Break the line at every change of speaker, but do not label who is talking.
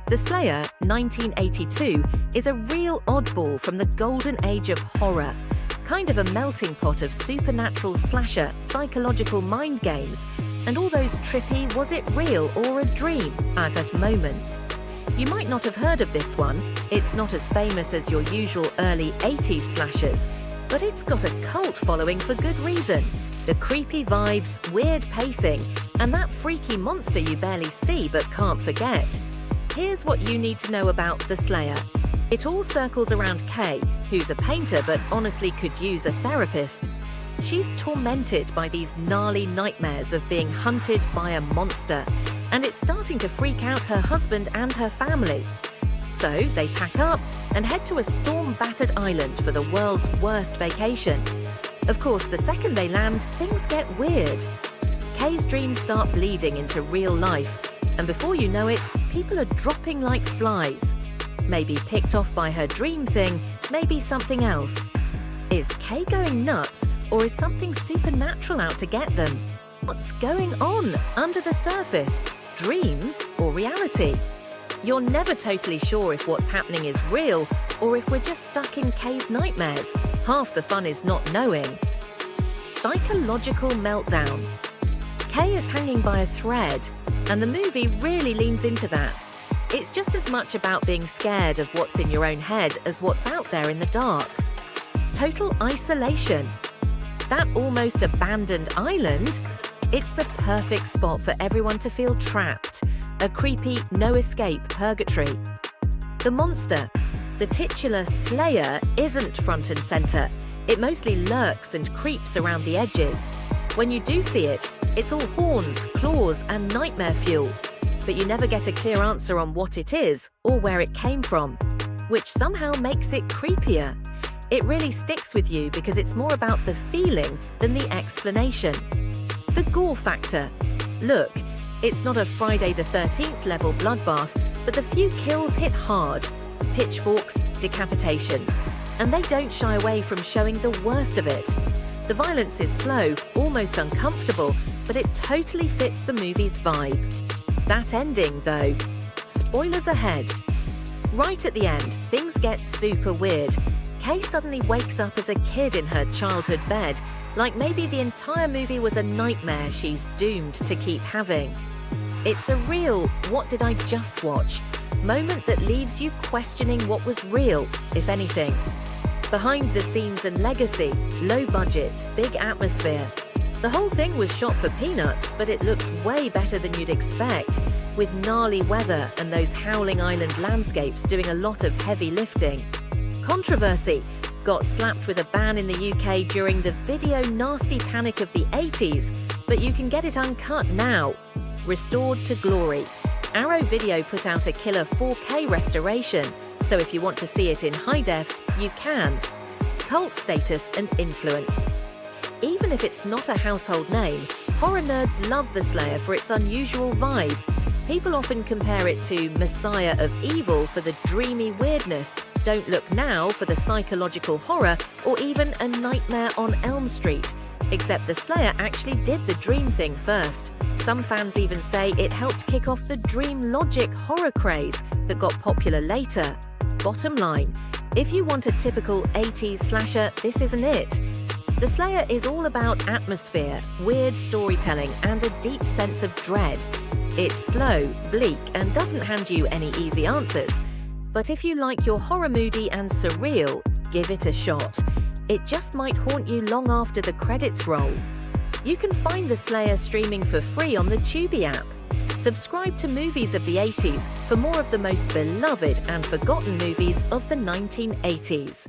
The Slayer, 1982, is a real oddball from the golden age of horror, kind of a melting pot of supernatural slasher, psychological mind games, and all those trippy was it real or a dream moments. You might not have heard of this one, it's not as famous as your usual early 80s slashers, but it's got a cult following for good reason. The creepy vibes, weird pacing, and that freaky monster you barely see but can't forget. Here's what you need to know about The Slayer. It all circles around Kay, who's a painter but honestly could use a therapist. She's tormented by these gnarly nightmares of being hunted by a monster, and it's starting to freak out her husband and her family. So they pack up and head to a storm-battered island for the world's worst vacation. Of course, the second they land, things get weird. Kay's dreams start bleeding into real life, and before you know it, people are dropping like flies. Maybe picked off by her dream thing, maybe something else. Is Kay going nuts, or is something supernatural out to get them? What's going on under the surface? Dreams or reality? You're never totally sure if what's happening is real or if we're just stuck in Kay's nightmares. Half the fun is not knowing. Psychological meltdown. Kay is hanging by a thread, and the movie really leans into that. It's just as much about being scared of what's in your own head as what's out there in the dark. Total isolation. That almost abandoned island? It's the perfect spot for everyone to feel trapped. A creepy, no-escape purgatory. The monster, the titular Slayer, isn't front and center. It mostly lurks and creeps around the edges. When you do see it, it's all horns, claws, and nightmare fuel. But you never get a clear answer on what it is or where it came from, which somehow makes it creepier. It really sticks with you because it's more about the feeling than the explanation. The gore factor. Look, it's not a Friday the 13th level bloodbath, but the few kills hit hard. Pitchforks, decapitations, and they don't shy away from showing the worst of it. The violence is slow, almost uncomfortable, but it totally fits the movie's vibe. That ending, though. Spoilers ahead. Right at the end, things get super weird. Kay suddenly wakes up as a kid in her childhood bed, like maybe the entire movie was a nightmare she's doomed to keep having. It's a real "what did I just watch" moment that leaves you questioning what was real, if anything. Behind the scenes and legacy, low budget, big atmosphere. The whole thing was shot for peanuts, but it looks way better than you'd expect, with gnarly weather and those howling island landscapes doing a lot of heavy lifting. Controversy. Got slapped with a ban in the UK during the video nasty panic of the 80s, but you can get it uncut now. Restored to glory. Arrow Video put out a killer 4K restoration, so if you want to see it in high def, you can. Cult status and influence. Even if it's not a household name, horror nerds love The Slayer for its unusual vibe. People often compare it to Messiah of Evil for the dreamy weirdness, Don't Look Now for the psychological horror, or even A Nightmare on Elm Street. Except The Slayer actually did the dream thing first. Some fans even say it helped kick off the dream logic horror craze that got popular later. Bottom line, if you want a typical 80s slasher, this isn't it. The Slayer is all about atmosphere, weird storytelling, and a deep sense of dread. It's slow, bleak, and doesn't hand you any easy answers. But if you like your horror moody and surreal, give it a shot. It just might haunt you long after the credits roll. You can find The Slayer streaming for free on the Tubi app. Subscribe to Movies of the 80s for more of the most beloved and forgotten movies of the 1980s.